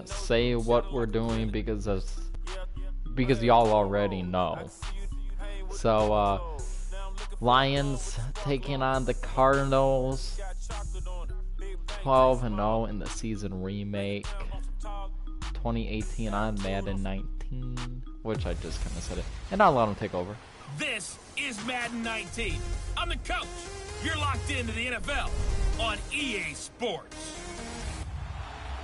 gonna say what we're doing because y'all already know. So Lions taking on the Cardinals, 12-0 in the season remake, 2018 on Madden 19, which I just kind of said it, and I'll let them take over. This is Madden 19. I'm the coach. You're locked into the NFL on EA Sports.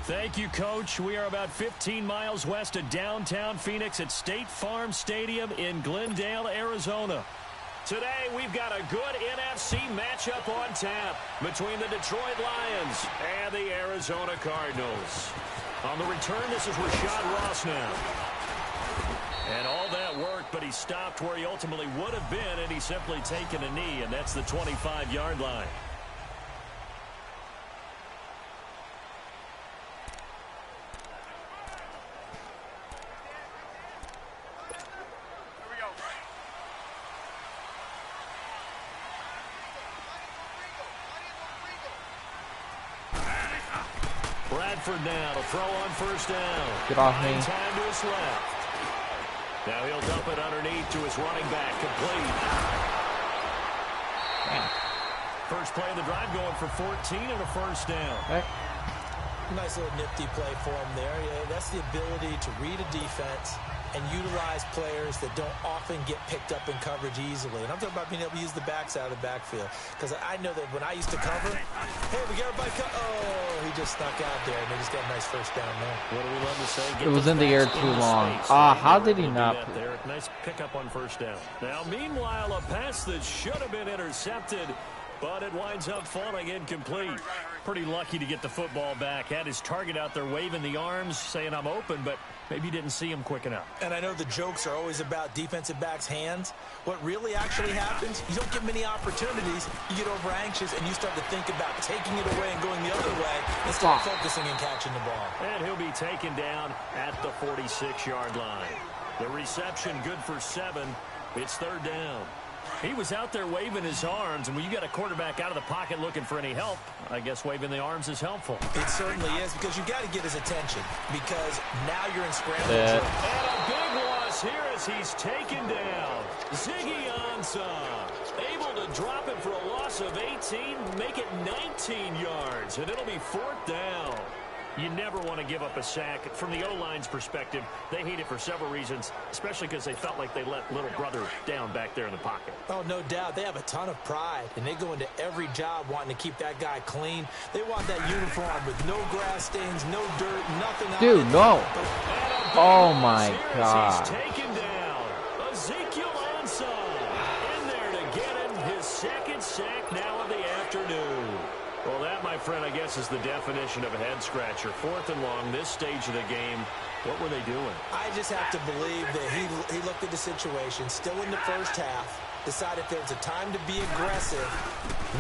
Thank you, Coach. We are about 15 miles west of downtown Phoenix at State Farm Stadium in Glendale, Arizona. Today, we've got a good NFC matchup on tap between the Detroit Lions and the Arizona Cardinals. On the return, this is Rashad Ross now. And all that worked, but he stopped where he ultimately would have been, and he's simply taken a knee, and that's the 25-yard line. Bradford now to throw on first down. Get off me. Time to his left. Now he'll dump it underneath to his running back, complete. Damn. First play of the drive going for 14 and a first down. Okay. Nice little nifty play for him there. Yeah, that's the ability to read a defense and utilize players that don't often get picked up in coverage easily. And I'm talking about being able to use the backside of the backfield. Because I know that when I used to cover, hey, we got everybody oh, he just snuck out there, and they just got a nice first down there. What do we love to say? It was in the air too long. How did he not? There. Nice pickup on first down. Now, meanwhile, a pass that should have been intercepted, but it winds up falling incomplete. Pretty lucky to get the football back. Had his target out there waving the arms, saying I'm open, but maybe didn't see him quick enough. And I know the jokes are always about defensive backs' hands. What really actually happens, you don't get many opportunities. You get over anxious, and you start to think about taking it away and going the other way instead of focusing and catching the ball. And he'll be taken down at the 46-yard line. The reception good for 7. It's third down. He was out there waving his arms, and when you got a quarterback out of the pocket looking for any help, I guess waving the arms is helpful. It certainly is, because you got to get his attention, because now you're in scramble. And a big loss here as he's taken down. Ziggy Ansah able to drop it for a loss of 18, make it 19 yards, and it'll be fourth down. You never want to give up a sack. From the O-line's perspective, they hate it for several reasons, especially because they felt like they let little brother down back there in the pocket. Oh, no doubt. They have a ton of pride, and they go into every job wanting to keep that guy clean. They want that uniform with no grass stains, no dirt, nothing on it. Dude, no. Oh, my God. He's taken down. Ezekiel Ansah in there to get him his second sack now of the afternoon. Well, that, my friend, I guess is the definition of a head-scratcher. Fourth and long, this stage of the game. What were they doing? I just have to believe that he looked at the situation, still in the first half, decided if there was a time to be aggressive,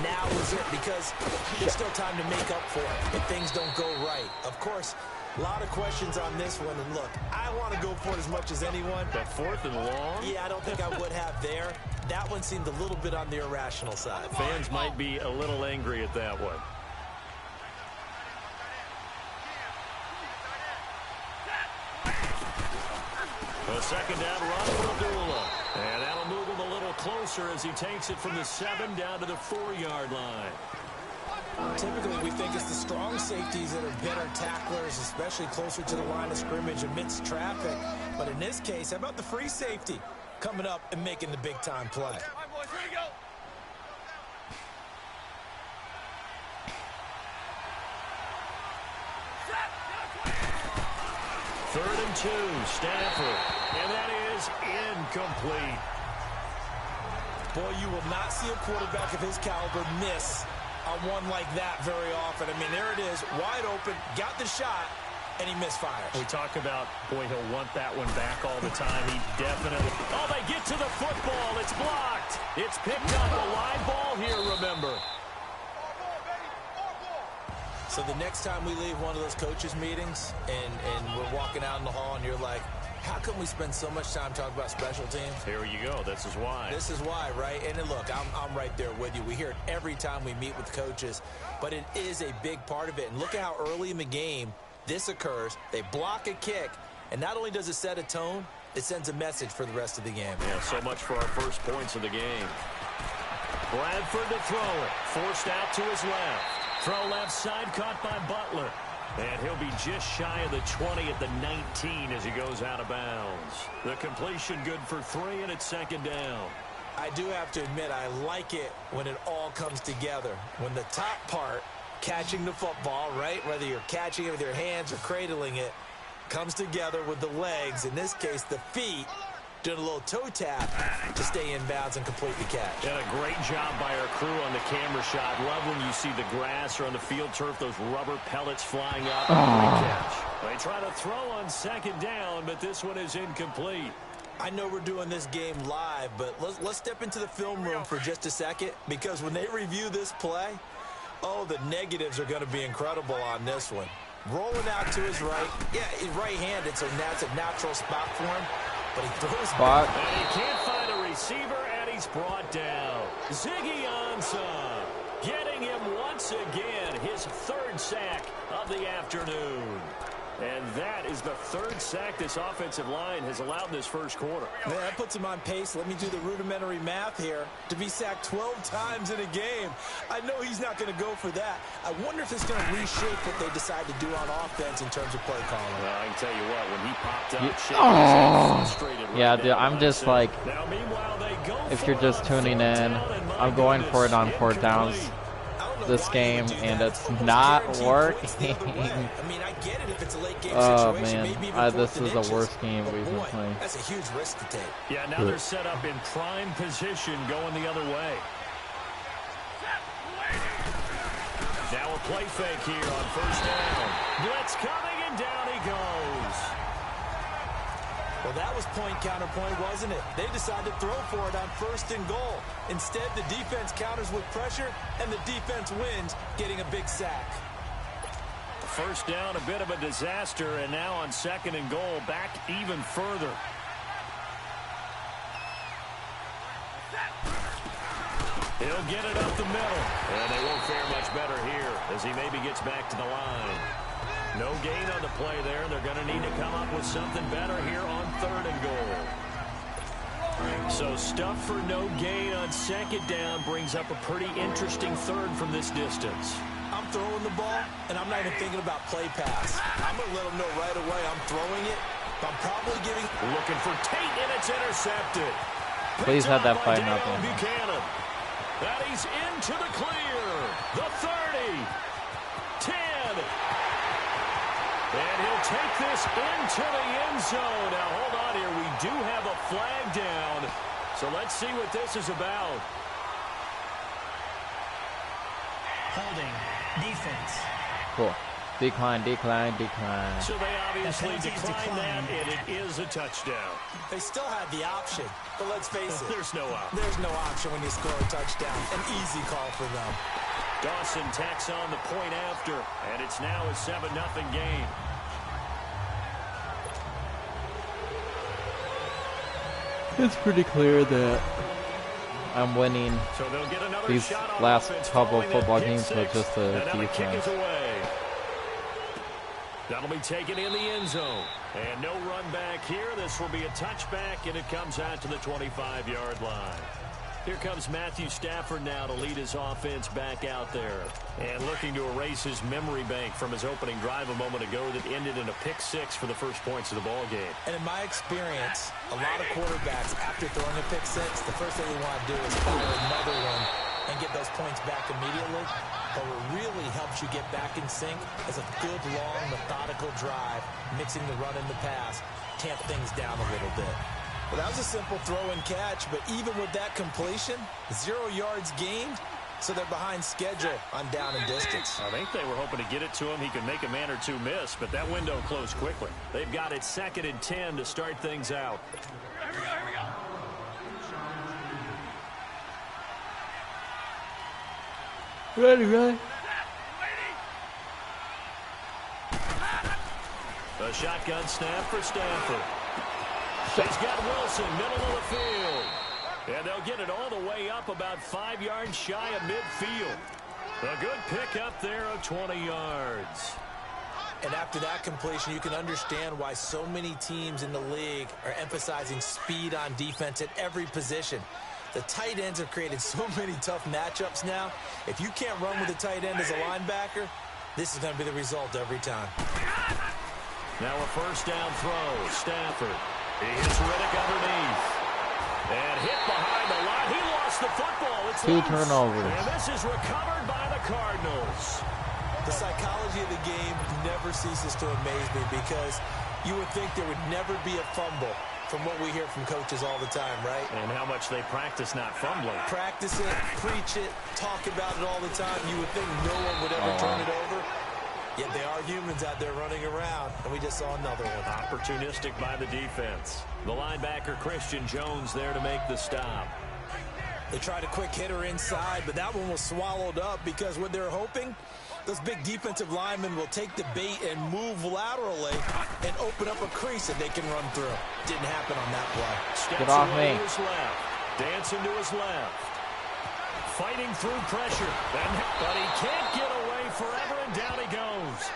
now is it, because there's still time to make up for it if things don't go right. Of course, a lot of questions on this one, and look, I want to go for it as much as anyone. That fourth and long? Yeah, I don't think I would have there. That one seemed a little bit on the irrational side. Fans might be a little angry at that one. A second down run for Abdullah. And that'll move him a little closer as he takes it from the 7 down to the 4-yard line. Typically, we think it's the strong safeties that are better tacklers, especially closer to the line of scrimmage amidst traffic. But in this case, how about the free safety coming up and making the big-time play? Third and 2, Stafford. And that is incomplete. Boy, you will not see a quarterback of his caliber miss on one like that very often. I mean, there it is, wide open, got the shot, and he misfires. We talk about, boy, he'll want that one back all the time. He definitely... Oh, they get to the football. It's blocked. It's picked up. A live ball here, remember. So the next time we leave one of those coaches' meetings and we're walking out in the hall and you're like, how come we spend so much time talking about special teams? Here you go. This is why. This is why, right? And look, I'm right there with you. We hear it every time we meet with coaches, but it is a big part of it. And look at how early in the game This occurs, they block a kick, and not only does it set a tone, it sends a message for the rest of the game. Yeah, so much for our first points of the game. Bradford to throw it. Forced out to his left. Throw left side, caught by Butler. And he'll be just shy of the 20 at the 19 as he goes out of bounds. The completion good for 3, and it's second down. I do have to admit, I like it when it all comes together. When the top part, catching the football, right, whether you're catching it with your hands or cradling it, comes together with the legs, in this case the feet, doing a little toe tap to stay in bounds and complete the catch. And a great job by our crew on the camera shot. Love when you see the grass or on the field turf, those rubber pellets flying up. Great catch. They try to throw on second down, but this one is incomplete. I know we're doing this game live, but let's step into the film room for just a second, because when they review this play, oh, the negatives are going to be incredible on this one. Rolling out to his right. Yeah, he's right-handed, so that's a natural spot for him. But he throws back. And he can't find a receiver, and he's brought down. Ziggy Ansah getting him once again, his 3rd sack of the afternoon. And that is the 3rd sack this offensive line has allowed in this first quarter. Man, that puts him on pace. Let me do the rudimentary math here. To be sacked 12 times in a game. I know he's not going to go for that. I wonder if it's going to reshape what they decide to do on offense in terms of play calling. Well, I can tell you what, when he popped up, frustrated. Yeah, dude, I'm just like, now, if you're just tuning in, I'm going for it on 4th downs this game, and it's not working. Oh man, this is the worst game we've been playing. That's a huge risk to take. Yeah, now they're set up in prime position going the other way. Now a play fake here on 1st down. Blitz coming, and down he goes. Well, that was point counterpoint, wasn't it? They decided to throw for it on 1st and goal. Instead, the defense counters with pressure, and the defense wins, getting a big sack. 1st down, a bit of a disaster, and now on 2nd and goal, back even further. He'll get it up the middle, and they won't fare much better here as he maybe gets back to the line. No gain on the play there. They're going to need to come up with something better here on 3rd and goal. So stuff for no gain on 2nd down brings up a pretty interesting 3rd from this distance. I'm throwing the ball, and I'm not even thinking about play pass. I'm going to let them know right away I'm throwing it. I'm probably giving... Looking for Tate, and it's intercepted. Please have that fight not there. Buchanan. And he's into the clear. The 30. 10. And he'll take this into the end zone. Now, hold on here. We do have a flag down. So let's see what this is about. Holding. Defense. Cool. Decline, decline, decline. So they obviously declined that, and it is a touchdown. They still had the option, but let's face it. There's no option. There's no option when you score a touchdown. An easy call for them. Dawson tacks on the point after, and it's now a 7-0 game. It's pretty clear that I'm winning So they'll get another these shot on last offense couple following football that games kick with six. just the And now the kick defense. is away. That'll be taken in the end zone. And no run back here. This will be a touchback, and it comes out to the 25-yard line. Here comes Matthew Stafford now to lead his offense back out there. And looking to erase his memory bank from his opening drive a moment ago that ended in a pick-6 for the first points of the ball game. And in my experience, a lot of quarterbacks, after throwing a pick-6, the first thing they want to do is fire another one and get those points back immediately. But what really helps you get back in sync is a good, long, methodical drive, mixing the run and the pass, tamp things down a little bit. Well, that was a simple throw and catch, but even with that completion, 0 yards gained, so they're behind schedule on down and distance. I think they were hoping to get it to him. He could make a man or two miss, but that window closed quickly. They've got it 2nd and 10 to start things out. Here we go. Ready. A shotgun snap for Stafford. He's got Wilson, middle of the field. And they'll get it all the way up about 5 yards shy of midfield. A good pick up there of 20 yards. And after that completion, you can understand why so many teams in the league are emphasizing speed on defense at every position. The tight ends have created so many tough matchups now. If you can't run with a tight end as a linebacker, this is going to be the result every time. Now a first down throw. Stafford. He hits Riddick underneath. And hit behind the line. He lost the football. It's 2 loose. turnovers. And this is recovered by the Cardinals. The psychology of the game never ceases to amaze me because you would think there would never be a fumble from what we hear from coaches all the time, right? And how much they practice not fumbling. Practice it, preach it, talk about it all the time. You would think no one would ever turn it over. Yet they are humans out there running around, and we just saw another one. Opportunistic by the defense. The linebacker Christian Jones there to make the stop. They tried a quick hitter inside, but that one was swallowed up because what they're hoping, those big defensive linemen will take the bait and move laterally and open up a crease that they can run through. Didn't happen on that play. Steps Get off away me. to his left. Dancing to his left. Fighting through pressure. But he can't get away forever, and down he goes.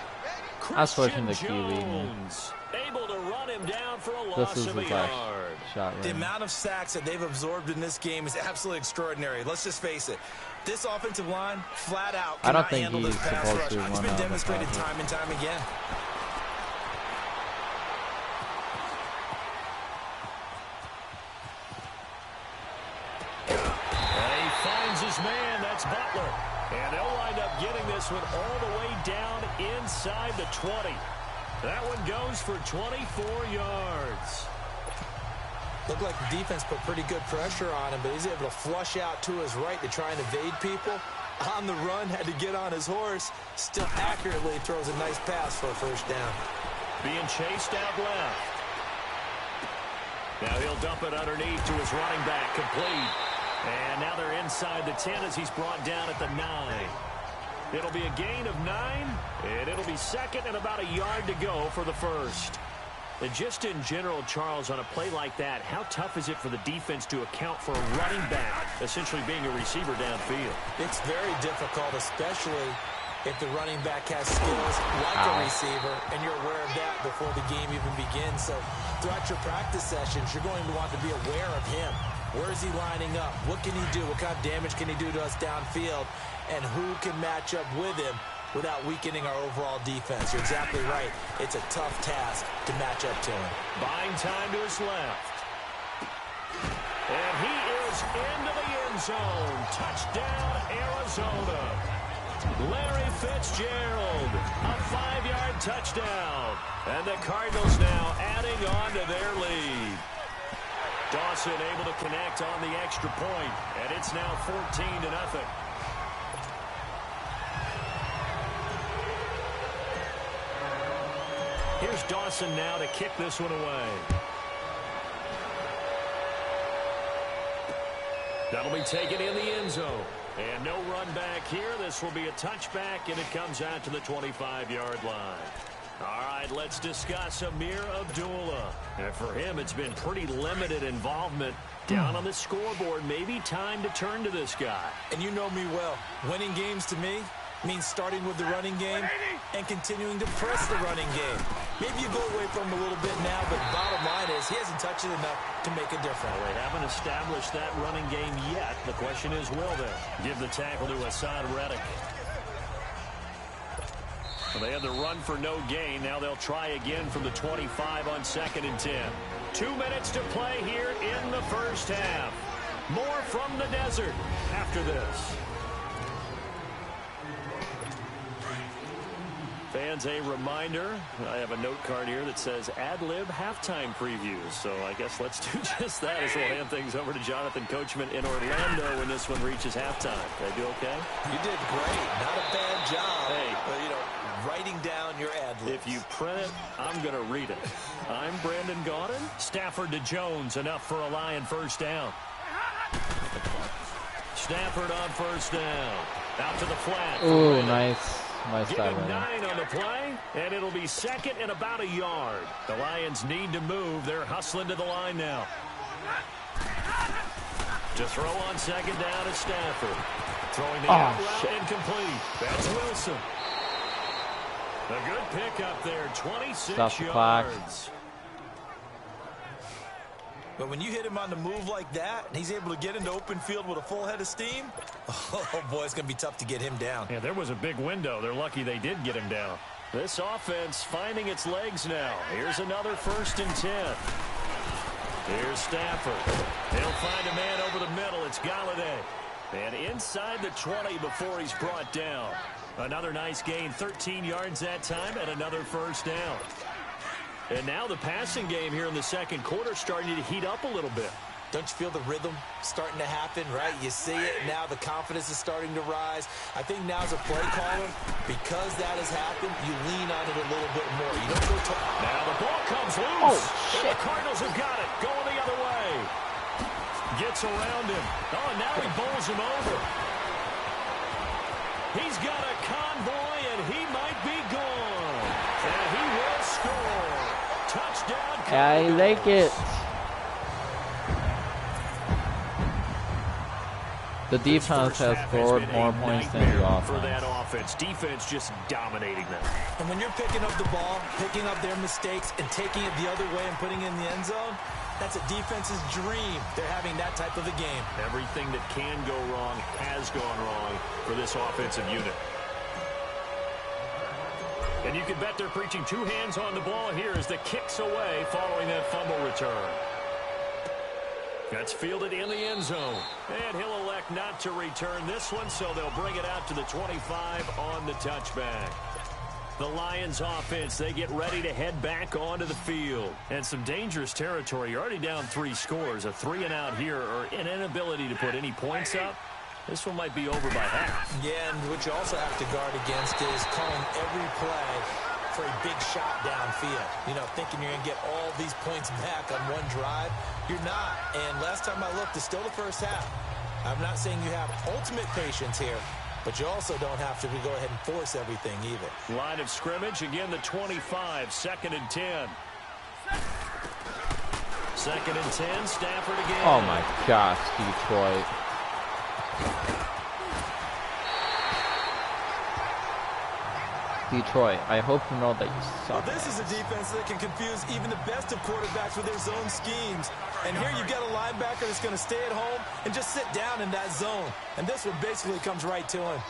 I switched Christian him to QB, man. Jones able to run him down for a This loss is of a his last yard. shot. The Right now. amount of sacks that they've absorbed in this game is absolutely extraordinary. Let's just face it. This offensive line, flat out, I don't cannot think handle he's this pass supposed rush. to It's run been out of the demonstrated pocket. time and time again. And he finds his man. That's Butler. And they'll wind up getting this one all the way down inside the 20. That one goes for 24 yards. Looked like the defense put pretty good pressure on him, but he's able to flush out to his right to try and evade people. On the run, had to get on his horse. Still accurately throws a nice pass for a first down. Being chased out left. Now he'll dump it underneath to his running back, complete. And now they're inside the 10 as he's brought down at the 9. It'll be a gain of 9, and it'll be second and about a yard to go for the first. And just in general, Charles, on a play like that, how tough is it for the defense to account for a running back essentially being a receiver downfield? It's very difficult, especially if the running back has skills like a receiver, and you're aware of that before the game even begins. So throughout your practice sessions, you're going to want to be aware of him. Where is he lining up? What can he do? What kind of damage can he do to us downfield? And who can match up with him without weakening our overall defense? You're exactly right. It's a tough task to match up to him. Buying time to his left. And he is into the end zone. Touchdown, Arizona. Larry Fitzgerald, a 5-yard touchdown. And the Cardinals now adding on to their lead. Dawson able to connect on the extra point, and it's now 14-0. Here's Dawson now to kick this one away. That'll be taken in the end zone. And no run back here. This will be a touchback, and it comes out to the 25-yard line. All right, let's discuss Amir Abdullah. And for him, it's been pretty limited involvement down on the scoreboard. Maybe time to turn to this guy. And you know me well. Winning games to me means starting with the running game and continuing to press the running game. Maybe you go away from him a little bit now, but bottom line is he hasn't touched it enough to make a difference. Well, they haven't established that running game yet. The question is, will they? Give the tackle to Hassan Reddick. Well, they had the run for no gain. Now they'll try again from the 25 on 2nd and 10. 2 minutes to play here in the first half. More from the desert after this. Fans, a reminder, I have a note card here that says ad-lib halftime previews. So I guess let's do just that as we'll hand things over to Jonathan Coachman in Orlando when this one reaches halftime. Did I do okay? You did great. Not a bad job. Hey. But, you know, writing down your ad-libs. If you print it, I'm going to read it. I'm Brandon Gaudin. Stafford to Jones, enough for a Lion first down. Stafford on first down. Out to the flat. Ooh, nice. Nice Give dive him right 9 on the play, and it'll be second and about a yard. The Lions need to move. They're hustling to the line now. To throw on second down is Stafford. Throwing the out route incomplete. That's Wilson. A good pickup there, 26 Stop the clock. yards. But when you hit him on the move like that, and he's able to get into open field with a full head of steam, oh boy, it's going to be tough to get him down. Yeah, there was a big window. They're lucky they did get him down. This offense finding its legs now. Here's another 1st and 10. Here's Stafford. He'll find a man over the middle. It's Galladay. And inside the 20 before he's brought down. Another nice gain, 13 yards that time, and another 1st down. And now the passing game here in the second quarter starting to heat up a little bit. Don't you feel the rhythm starting to happen, right? You see it, now the confidence is starting to rise. I think now as a play caller, because that has happened, you lean on it a little bit more. You don't go to... Now the ball comes loose. Oh, shit. And the Cardinals have got it. Going the other way. Gets around him. Oh, and now he bowls him over. He's got a convoy, and he might be gone. And he will score. Touchdown. I like it. The defense has scored more points than the offense. For that offense, defense just dominating them. And when you're picking up the ball, picking up their mistakes, and taking it the other way and putting it in the end zone, that's a defense's dream. They're having that type of a game. Everything that can go wrong has gone wrong for this offensive unit. And you can bet they're preaching 2 hands on the ball here as the kick's away following that fumble return. That's fielded in the end zone. And he'll elect not to return this one, so they'll bring it out to the 25 on the touchback. The Lions offense, they get ready to head back onto the field. And some dangerous territory. You're already down 3 scores. A 3-and-out here or an inability to put any points up. This one might be over by half. Yeah, and what you also have to guard against is calling every play for a big shot downfield. You know, thinking you're going to get all these points back on one drive. You're not. And last time I looked, it's still the first half. I'm not saying you have ultimate patience here, but you also don't have to go ahead and force everything either. Line of scrimmage, again the 25, 2nd and 10. 2nd and 10, Stafford again. Oh my gosh, Detroit. Detroit, I hope you know that you suck. Well, this is a defense that can confuse even the best of quarterbacks with their zone schemes. And here you've got a linebacker that's going to stay at home and just sit down in that zone. And this one basically comes right to him.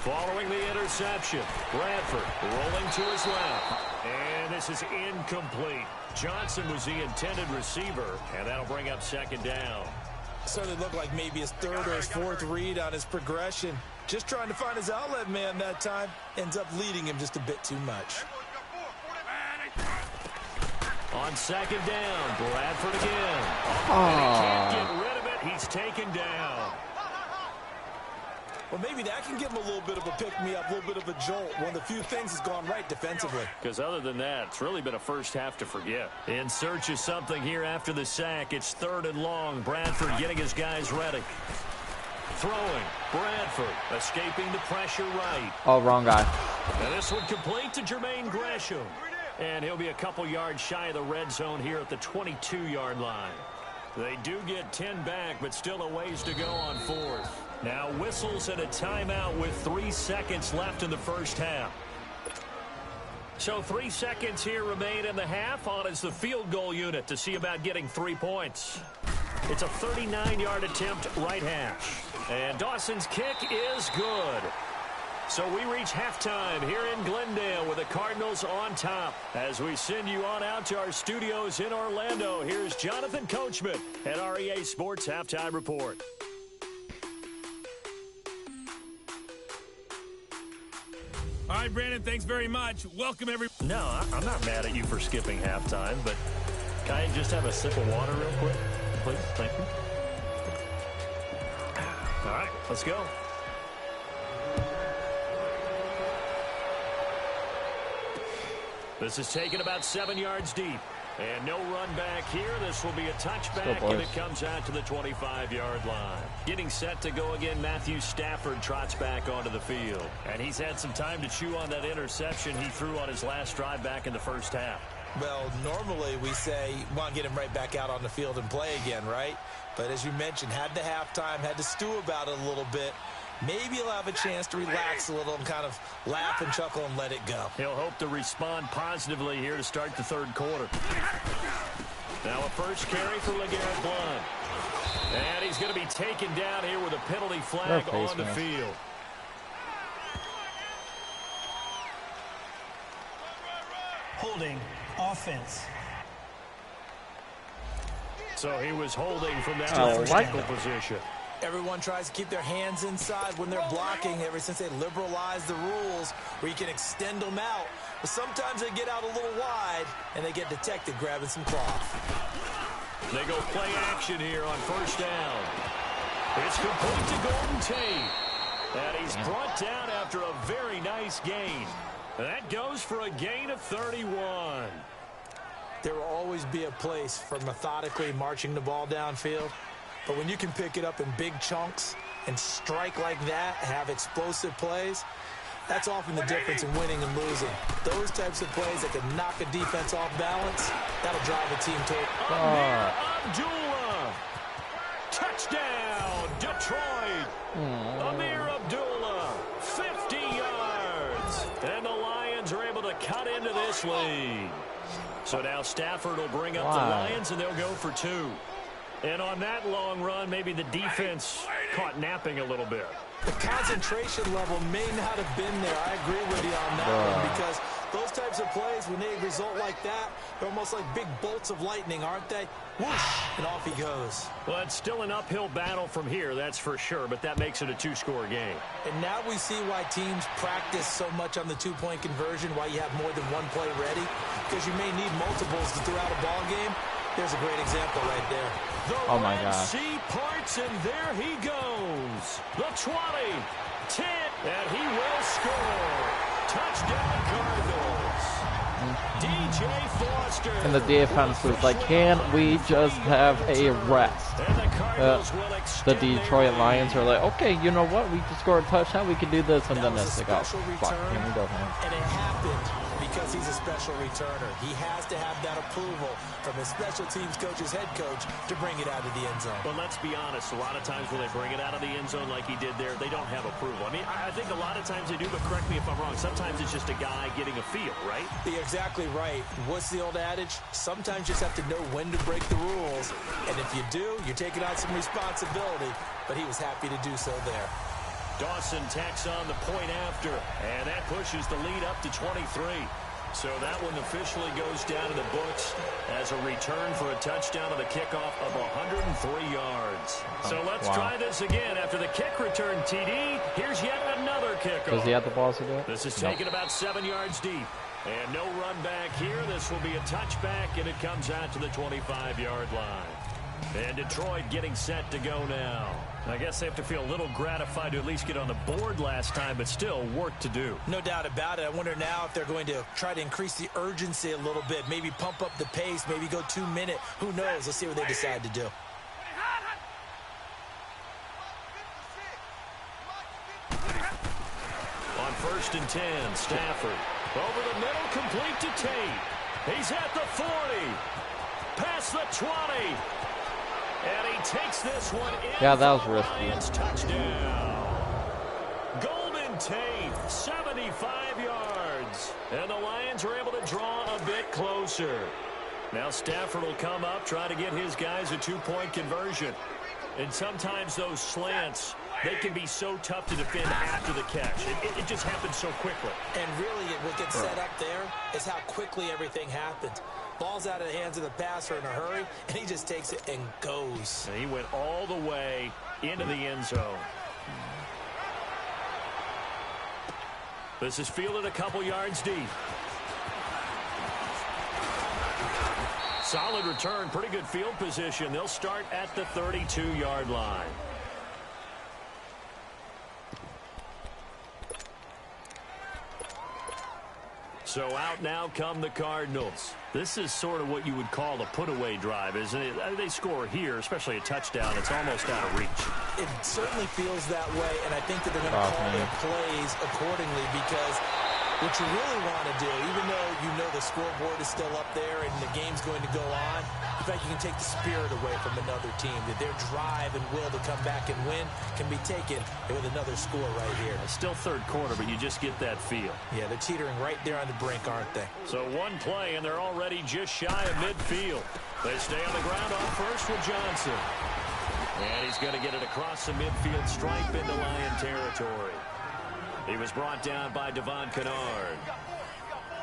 Following the interception, Bradford rolling to his left. And this is incomplete. Johnson was the intended receiver, and that'll bring up 2nd down. Certainly looked like maybe his 3rd or his 4th read on his progression. Just trying to find his outlet man that time. Ends up leading him just a bit too much. On 2nd down, Bradford again. And he can't get rid of it. He's taken down. Well, maybe that can give him a little bit of a pick-me-up, a little bit of a jolt. One of the few things that's gone right defensively. Because other than that, it's really been a first half to forget. In search of something here after the sack. It's 3rd and long. Bradford getting his guys ready. Throwing. Bradford escaping the pressure right. Oh, wrong guy. And this one complete to Jermaine Gresham. And he'll be a couple yards shy of the red zone here at the 22-yard line. They do get 10 back, but still a ways to go on 4th. Now whistles and a timeout with 3 seconds left in the first half. So 3 seconds here remain in the half. On is the field goal unit to see about getting 3 points. It's a 39-yard attempt right hash. And Dawson's kick is good. So we reach halftime here in Glendale with the Cardinals on top. As we send you on out to our studios in Orlando, here's Jonathan Coachman at our EA Sports Halftime Report. All right, Brandon, thanks very much. Welcome, everyone. No, I'm not mad at you for skipping halftime, but can I just have a sip of water real quick, please? Thank you. All right, let's go. This is taken about 7 yards deep. And no run back here. This will be a touchback, and it comes out to the 25-yard line. Getting set to go again, Matthew Stafford trots back onto the field. And he's had some time to chew on that interception he threw on his last drive back in the first half. Well, normally we say, want to get him right back out on the field and play again, right? But as you mentioned, had the halftime, had to stew about it a little bit. maybe he'll have a chance to relax a little and kind of laugh and chuckle and let it go. He'll hope to respond positively here to start the third quarter. Now a first carry for LeGarrette Blount. And he's going to be taken down here with a penalty flag on the field. Holding offense. So he was holding from that tackle position. Everyone tries to keep their hands inside when they're blocking ever since they liberalized the rules where you can extend them out. But sometimes they get out a little wide and they get detected grabbing some cloth. They go play action here on first down. It's complete to Golden Tate. And he's brought down after a very nice gain. That goes for a gain of 31. There will always be a place for methodically marching the ball downfield. But when you can pick it up in big chunks and strike like that, have explosive plays, that's often the difference in winning and losing. Those types of plays that can knock a defense off balance, that'll drive a team to Amir Abdullah. Touchdown, Detroit. Amir Abdullah, 50 yards. And the Lions are able to cut into this lead. So now Stafford will bring up the Lions, and they'll go for 2. And on that long run, maybe the defense caught napping a little bit. The concentration level may not have been there. I agree with you on that one, because those types of plays, when they result like that, they're almost like big bolts of lightning, aren't they? Whoosh, and off he goes. Well, it's still an uphill battle from here, that's for sure, but that makes it a 2-score game. And now we see why teams practice so much on the 2-point conversion, why you have more than one play ready, because you may need multiples throughout a ball game. There's a great example right there. The Red Sea parts, and there he goes. The 20, 10, and he will score. Touchdown, Cardinals. DJ Foster. And the defense was like, can we just have a rest? The Detroit Lions are like, okay, you know what? We just scored a touchdown. We can do this. And then it's like, oh, fuck. Here we go, man. And it happened because he's a special returner. He has to have that approval from his special teams coach's head coach to bring it out of the end zone. But let's be honest, a lot of times when they bring it out of the end zone like he did there, they don't have approval. I mean, I think a lot of times they do, but correct me if I'm wrong. Sometimes it's just a guy getting a feel, right? You're exactly right. What's the old adage? Sometimes you just have to know when to break the rules. And if you do, you're taking on some responsibility. But he was happy to do so there. Dawson tacks on the point after, and that pushes the lead up to 23. So that one officially goes down to the books as a return for a touchdown on the kickoff of 103 yards. So let's try this again. After the kick return, TD, here's yet another kickoff. Does he have the balls to do it? This is taken about 7 yards deep. And no run back here. This will be a touchback, and it comes out to the 25-yard line. And Detroit getting set to go now. I guess they have to feel a little gratified to at least get on the board last time, but still work to do. No doubt about it. I wonder now if they're going to try to increase the urgency a little bit, maybe pump up the pace, maybe go 2 minute. Who knows? Let's see what they decide to do. On 1st and 10, Stafford. Over the middle, complete to Tate. He's at the 40. Past the 20. And he takes this one in. Yeah, that was risky. Lions touchdown. Golden Tate, 75 yards. And the Lions are able to draw a bit closer. Now Stafford will come up, try to get his guys a 2-point conversion. And sometimes those slants, they can be so tough to defend after the catch. It just happens so quickly. And really, what gets set up there is how quickly everything happens. Ball's out of the hands of the passer in a hurry, and he just takes it and goes. And he went all the way into the end zone. This is fielded a couple yards deep. Solid return, pretty good field position. They'll start at the 32-yard line. So out now come the Cardinals. This is sort of what you would call a put-away drive, isn't it? They score here, especially a touchdown. It's almost out of reach. It certainly feels that way, and I think that they're going to call their plays accordingly because What you really want to do, even though you know the scoreboard is still up there and the game's going to go on, in fact, you can take the spirit away from another team, that their drive and will to come back and win can be taken with another score right here. It's still third quarter, but you just get that feel. Yeah, they're teetering right there on the brink, aren't they? So one play, and they're already just shy of midfield. They stay on the ground on first with Johnson. And he's going to get it across the midfield stripe into Lion territory. He was brought down by Devon Kennard.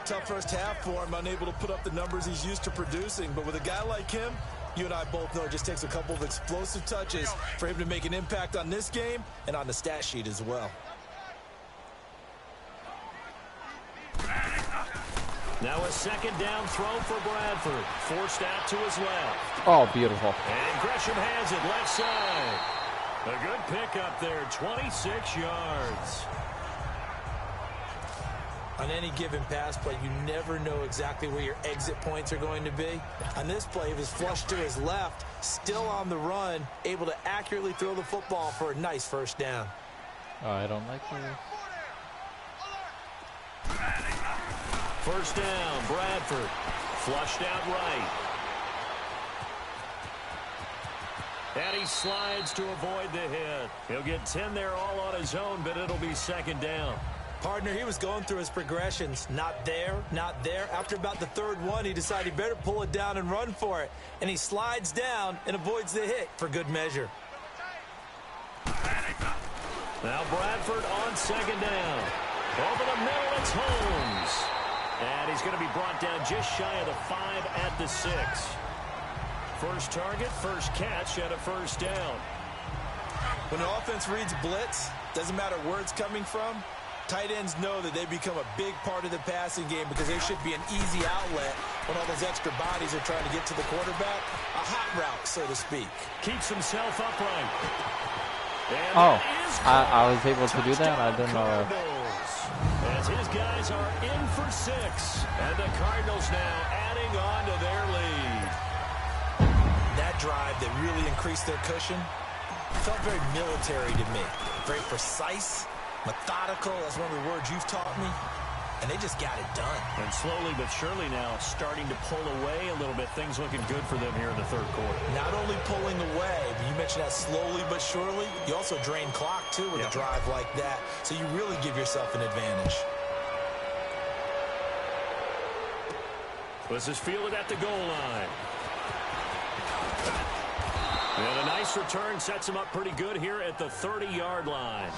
Tough first half for him, unable to put up the numbers he's used to producing. But with a guy like him, you and I both know it just takes a couple of explosive touches for him to make an impact on this game and on the stat sheet as well. Now a second down throw for Bradford. Forced out to his left. Oh, beautiful. And Gresham has it left side. A good pickup there, 26 yards. On any given pass play, you never know exactly where your exit points are going to be. On this play, he was flushed to his left, still on the run, able to accurately throw the football for a nice first down. Oh, I don't like this. First down, Bradford. Flushed out right. And he slides to avoid the hit. He'll get 10 there all on his own, but it'll be second down. Partner, he was going through his progressions. Not there, not there. After about the third one, he decided he better pull it down and run for it. And he slides down and avoids the hit for good measure. Now Bradford on second down. Over the middle, it's Holmes. And he's going to be brought down just shy of the 5 at the 6. First target, first catch, and a first down. When the offense reads blitz, doesn't matter where it's coming from, tight ends know that they become a big part of the passing game because there should be an easy outlet when all those extra bodies are trying to get to the quarterback. A hot route, so to speak. Keeps himself upright. And Oh, I was able to do that? I didn't know. As his guys are in for 6. And the Cardinals now adding on to their lead. That drive that really increased their cushion felt very military to me. Very precise. Methodical, that's one of the words you've taught me, and they just got it done. And slowly but surely now starting to pull away a little bit. Things looking good for them here in the third quarter. Not only pulling away, but you mentioned that slowly but surely, you also drain clock too with a drive like that, so you really give yourself an advantage. This is fielded at the goal line. And a nice return sets him up pretty good here at the 30-yard line.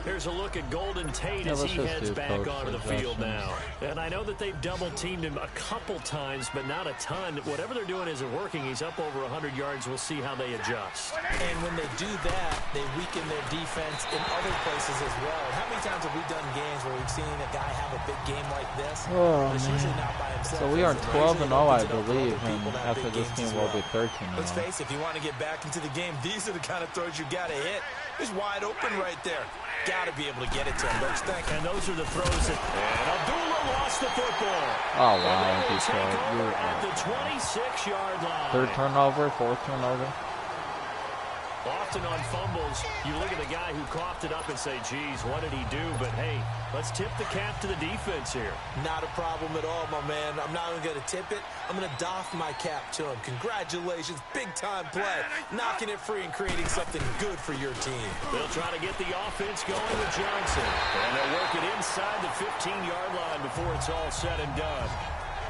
Here's a look at Golden Tate as he heads back onto the field now. And I know that they've double-teamed him a couple times, but not a ton. Whatever they're doing isn't working. He's up over 100 yards. We'll see how they adjust. And when they do that, they weaken their defense in other places as well. How many times have we done games where we've seen a guy have a big game like this? Oh, it's usually not by himself. So we are 12-0, I believe, and after this game we'll be 13-0. Let's face it, if you want to get back into the game, these are the kind of throws you got to hit. He's wide open right there. Got to be able to get it to him, don't you think? And those are the throws that... And Abdullah lost the football. Oh, wow. Detroit. You're at the 26-yard line. Third turnover, fourth turnover. Often on fumbles, you look at the guy who coughed it up and say, geez, what did he do? But, hey, let's tip the cap to the defense here. Not a problem at all, my man. I'm not even going to tip it. I'm going to doff my cap to him. Congratulations. Big-time play. Knocking it free and creating something good for your team. They'll try to get the offense going with Johnson. And they'll work it inside the 15-yard line before it's all said and done.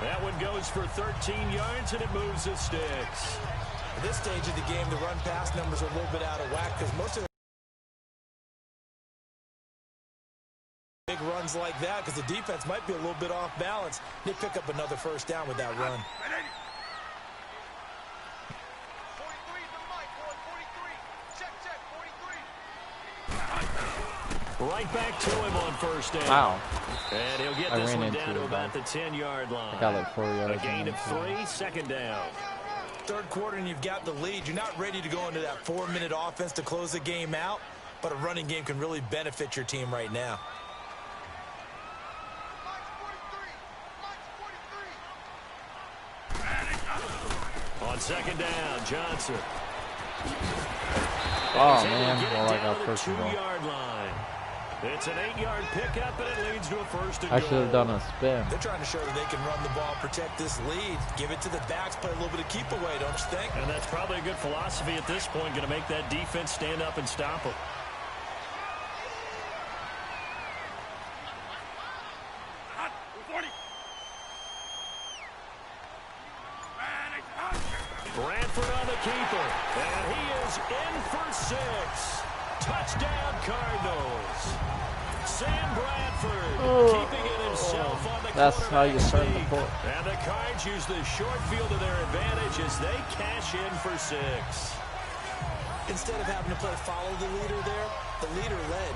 That one goes for 13 yards, and it moves the sticks. At this stage of the game, the run-pass numbers are a little bit out of whack because most of the big runs like that because the defense might be a little bit off balance. They pick up another first down with that run. Right back to him on first down. Wow. And he'll get this one down to about the 10-yard line. I got like 4 yards. A gain of 3, second down. Third quarter and you've got the lead. You're not ready to go into that 4-minute offense to close the game out, but a running game can really benefit your team right now. On second down, Johnson. Oh man, well I got first and goal. It's an 8-yard pickup, and it leads to a first and I goal. should have done a spin. They're trying to show that they can run the ball, protect this lead, give it to the backs, play a little bit of keep away, don't you think? And that's probably a good philosophy at this point, going to make that defense stand up and stop them. Bradford on the keeper, and he is in for 6. Touchdown, Cardinals. Sam Bradford keeping it himself on the That's how you start the ball. And the Cards use the short field to their advantage as they cash in for 6. Instead of having to play follow the leader there, the leader led.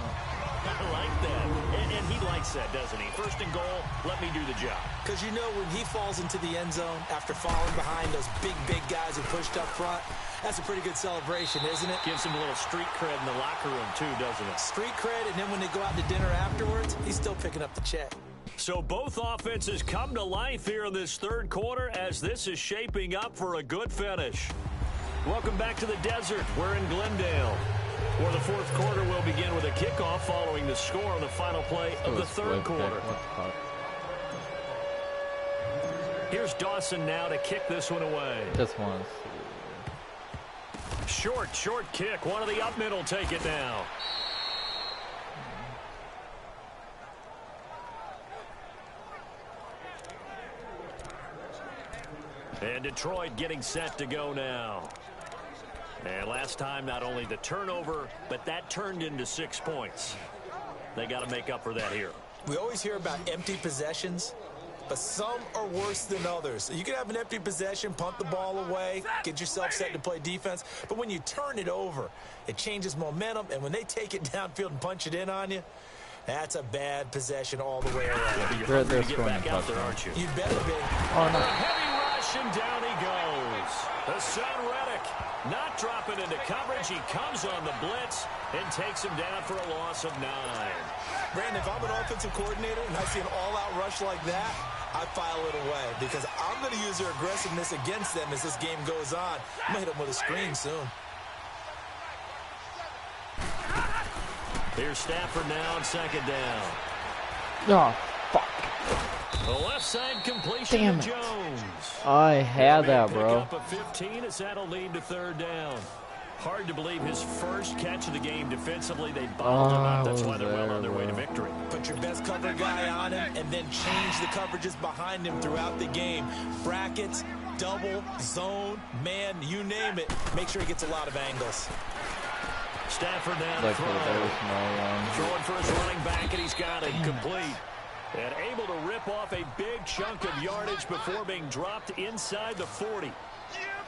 I like that. And he likes that, doesn't he? First and goal, let me do the job. Because you know when he falls into the end zone after falling behind those big guys who pushed up front, that's a pretty good celebration, isn't it? Gives him a little street cred in the locker room, too, doesn't it? Street cred, and then when they go out to dinner afterwards, he's still picking up the check. So both offenses come to life here in this third quarter as this is shaping up for a good finish. Welcome back to the desert. We're in Glendale, where the fourth quarter will begin with a kickoff following the score on the final play of the third quarter. Here's Dawson now to kick this one away. This one's short kick. One of the up middle take it now. And Detroit getting set to go now. And last time, not only the turnover, but that turned into 6 points. They got to make up for that here. We always hear about empty possessions, but some are worse than others. You can have an empty possession, punt the ball away, get yourself set to play defense, but when you turn it over, it changes momentum, and when they take it downfield and punch it in on you, that's a bad possession all the way around. Yeah, you're hungry to get back out there, aren't you? You'd better be. Oh, no. A heavy rush, and down he goes. Hassan Reddick not dropping into coverage. He comes on the blitz and takes him down for a loss of 9. Brandon, if I'm an offensive coordinator and I see an all-out rush like that, I file it away because I'm going to use their aggressiveness against them as this game goes on. I'm going to hit them with a screen soon. Here's Stafford now on second down. oh fuck. The left side completion Damn to it. Jones. I had that, Pick bro. up a 15 as that'll lead to third down. Hard to believe his first catch of the game defensively. They bottled him up. That's why they're well on their way to victory. Put your best cover guy on him and then change the coverages behind him throughout the game. Brackets, double, zone, man, you name it. Make sure he gets a lot of angles. Stafford now Like, to throw. there's no Throwing for his running back, and he's got it complete. And able to rip off a big chunk of yardage before being dropped inside the 40.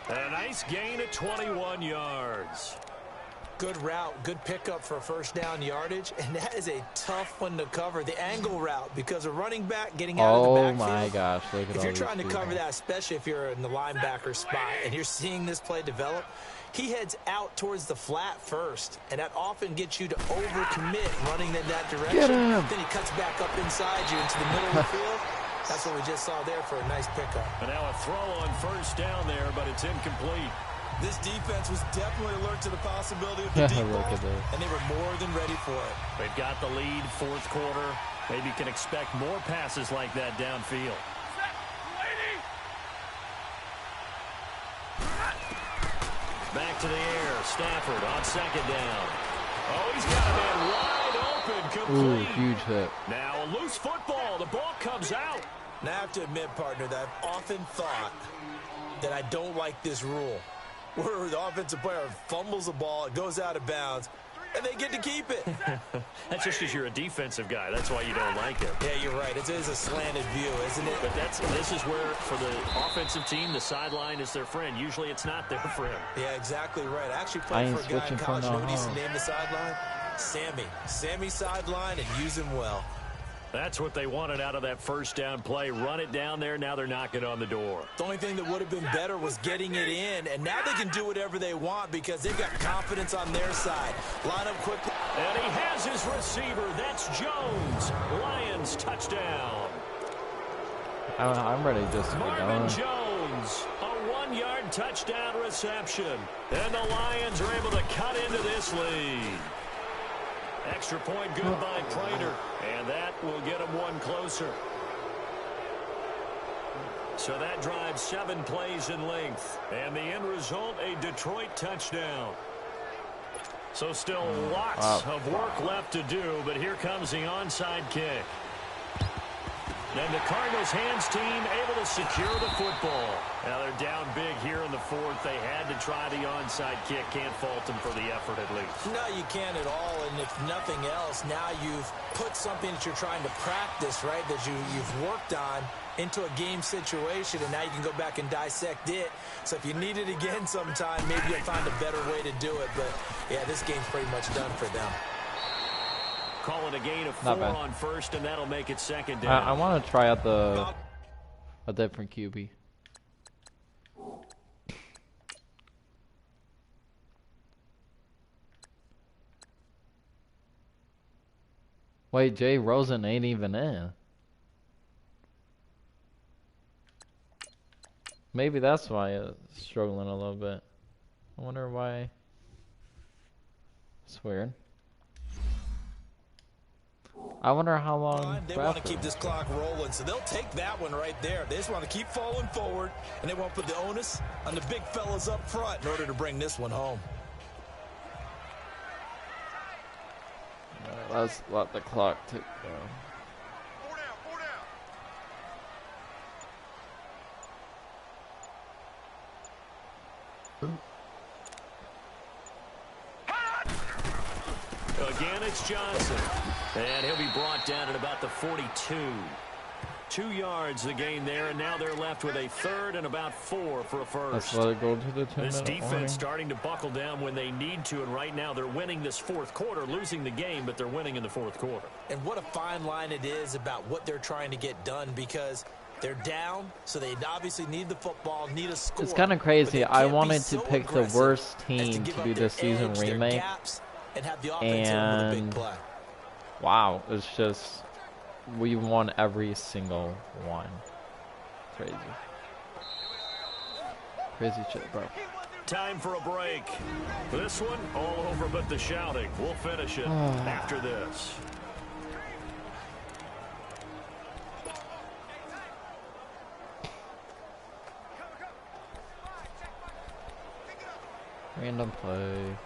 A nice gain at 21 yards. Good route, good pickup for first down yardage, and that is a tough one to cover. The angle route, because a running back getting out of the backfield. Oh my gosh, look at If all you're these trying to people. cover that, especially if you're in the linebacker spot and you're seeing this play develop, he heads out towards the flat first, and that often gets you to overcommit running in that direction. Get him. Then he cuts back up inside you into the middle of the field. That's what we just saw there for a nice pickup. And now a throw on first down there, but it's incomplete. This defense was definitely alert to the possibility of the deep Look ball, at this. and they were more than ready for it. They've got the lead, fourth quarter. Maybe can expect more passes like that downfield. Back to the air. Stafford on second down. Oh, he's got a man wide open. Ooh, Complete. huge hit. Now a loose football. The ball comes out. Now, I have to admit, partner, that I've often thought that I don't like this rule, where the offensive player fumbles the ball, it goes out of bounds, and they get to keep it. That's just because you're a defensive guy. That's why you don't like it. Yeah, you're right. It is a slanted view, isn't it? But this is where, for the offensive team, the sideline is their friend. Usually it's not there for him. Yeah, exactly right. I actually I played ain't for a guy in switching college. from You know what he used to the name the sideline? Sammy. Sammy sideline, and use him well. That's what they wanted out of that first down play. Run it down there. Now they're knocking on the door. The only thing that would have been better was getting it in, and now they can do whatever they want because they've got confidence on their side. Line up quickly. And he has his receiver. That's Jones. Lions touchdown. I'm ready just to get Marvin going. Jones Jones. A 1-yard touchdown reception. And the Lions are able to cut into this lead. Extra point good by Prater. And that will get them one closer. So that drives 7 plays in length. And the end result, a Detroit touchdown. So still lots of work left to do, but here comes the onside kick. And the Cardinals hands team able to secure the football. Now they're down big here in the fourth. They had to try the onside kick. Can't fault them for the effort at least. No, you can't at all. And if nothing else, now you've put something that you're trying to practice, right, that you've worked on into a game situation, and now you can go back and dissect it. So if you need it again sometime, maybe you'll find a better way to do it. But, yeah, this game's pretty much done for them. Call it a gain of 4 on first, and that'll make it second down. I want to try out a different QB. Wait, Jay Rosen ain't even in. Maybe that's why it's struggling a little bit. I wonder why. It's weird. I wonder how long. They want to keep this clock rolling, so they'll take that one right there. They just want to keep falling forward, and they won't put the onus on the big fellas up front in order to bring this one home. Let's let the clock tick down. Again, it's Johnson. And he'll be brought down at about the 42. 2 yards the gain there, and now they're left with a third and about 4 for a first. Let's let it go to the 10-minute This defense warning. starting to buckle down when they need to, and right now they're winning this fourth quarter, losing the game, but they're winning in the fourth quarter. And what a fine line it is about what they're trying to get done, because they're down, so they obviously need the football, need a score. It's kind of crazy. I wanted to pick the worst team to do the season remake, and wow, it's just we won every single one. Crazy shit, bro. Time for a break. This one all over but the shouting. We'll finish it after this. Random play.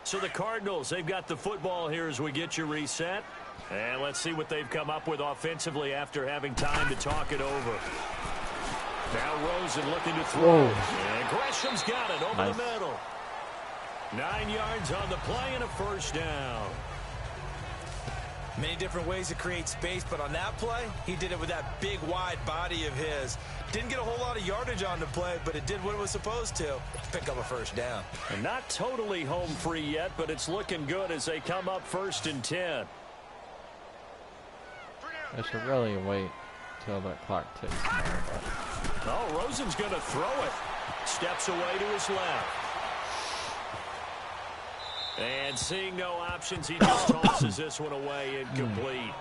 So the Cardinals, they've got the football here as we get you reset. And let's see what they've come up with offensively after having time to talk it over. Now Rosen looking to throw. And Gresham's got it over the middle. 9 yards on the play and a first down. Many different ways to create space, but on that play, he did it with that big, wide body of his. Didn't get a whole lot of yardage on the play, but it did what it was supposed to. Pick up a first down. And not totally home free yet, but it's looking good as they come up 1st and 10. I should really wait till that clock ticks more. Oh, Rosen's going to throw it. Steps away to his left. And seeing no options, he just tosses this one away incomplete.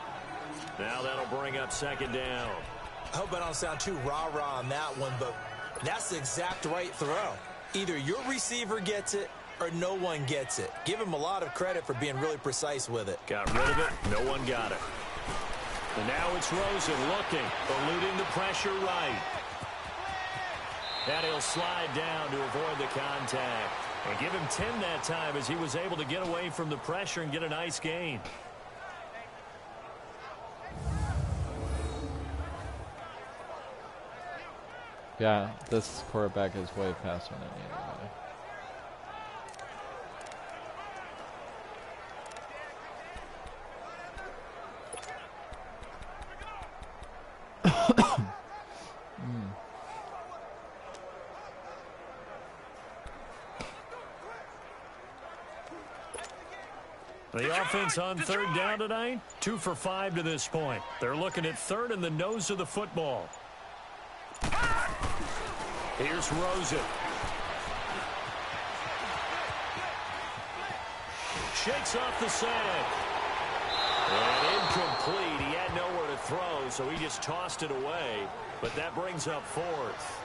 Now that'll bring up second down. I hope I don't sound too rah-rah on that one, but that's the exact right throw. Either your receiver gets it or no one gets it. Give him a lot of credit for being really precise with it. Got rid of it. No one got it. And now it's Rosen looking, eluding the pressure right. And he'll slide down to avoid the contact. And give him 10 that time as he was able to get away from the pressure and get a nice gain. Yeah, this quarterback is way faster than anybody. The offense on third down tonight, 2 for 5 to this point. They're looking at third in the nose of the football. Here's Rosen. Shakes off the sack. And incomplete. He had nowhere to throw, so he just tossed it away. But that brings up fourth.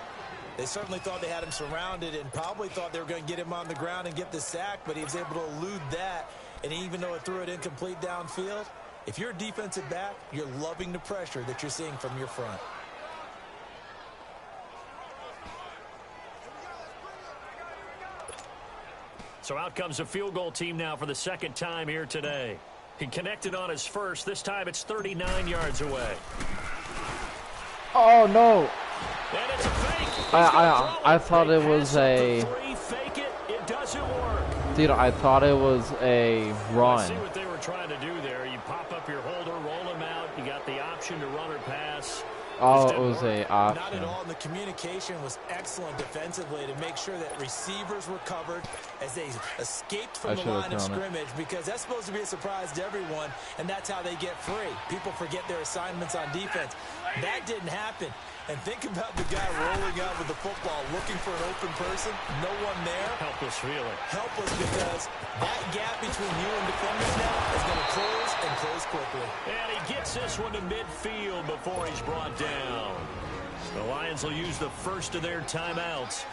They certainly thought they had him surrounded and probably thought they were going to get him on the ground and get the sack, but he was able to elude that. And even though it threw it incomplete downfield, if you're a defensive back, you're loving the pressure that you're seeing from your front. So out comes a field goal team now for the second time here today. He connected on his first. This time it's 39 yards away. Oh, no. And it's a fake. I thought it was a... Fake it. It doesn't work. Dude, I thought it was a run. I see what they were trying to do there. You pop up your holder, roll him out. You got the option to run or pass. Oh, it was a option. Not at all. And the communication was excellent defensively to make sure that receivers were covered as they escaped from the line of scrimmage, because that's supposed to be a surprise to everyone, and that's how they get free. People forget their assignments on defense. That didn't happen. And think about the guy rolling out with the football, looking for an open person, no one there. Helpless feeling. Helpless because that gap between you and defenders now is going to close and close quickly. And he gets this one to midfield before he's brought down. The Lions will use the first of their timeouts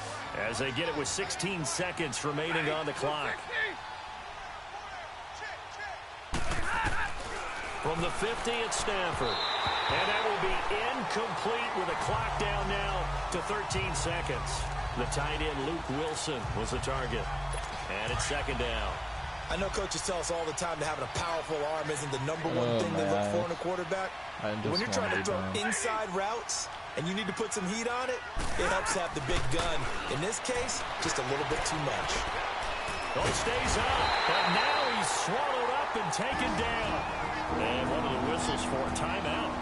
as they get it with 16 seconds remaining on the clock. From the 50, it's Stafford. And that will be incomplete with a clock down now to 13 seconds. The tight end, Luke Wilson, was the target. And it's second down. I know coaches tell us all the time that having a powerful arm isn't the number one thing they look for in a quarterback. When you're trying to throw inside routes and you need to put some heat on it, it helps have the big gun. In this case, just a little bit too much. Oh, stays up, but now he's swallowed up and taken down. And one of the whistles for a timeout.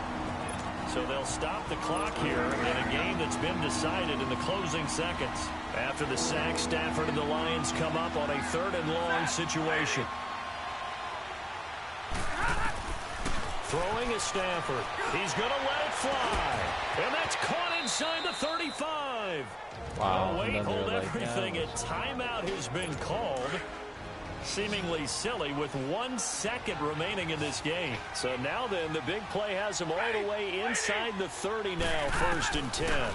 So they'll stop the clock here in a game that's been decided in the closing seconds. After the sack, Stafford and the Lions come up on a 3rd and long situation. Throwing is Stafford. He's going to let it fly. And that's caught inside the 35. Wow. Oh, wait, hold everything. A timeout has been called. Seemingly silly with 1 second remaining in this game. So now then, the big play has him all the way inside the 30 now, 1st and 10.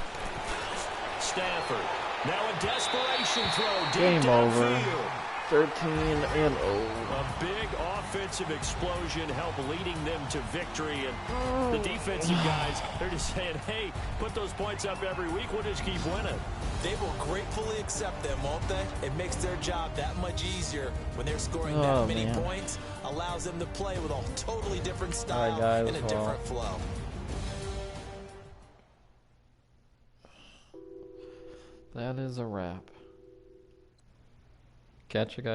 Stafford. Now a desperation throw. Game over. 13-0. A big offensive explosion helped leading them to victory. And the defensive guys, they're just saying, hey, put those points up every week. We'll just keep winning. They will gratefully accept them, won't they? It makes their job that much easier when they're scoring that many points. Allows them to play with a totally different style and a different flow. That is a wrap. Catch you guys.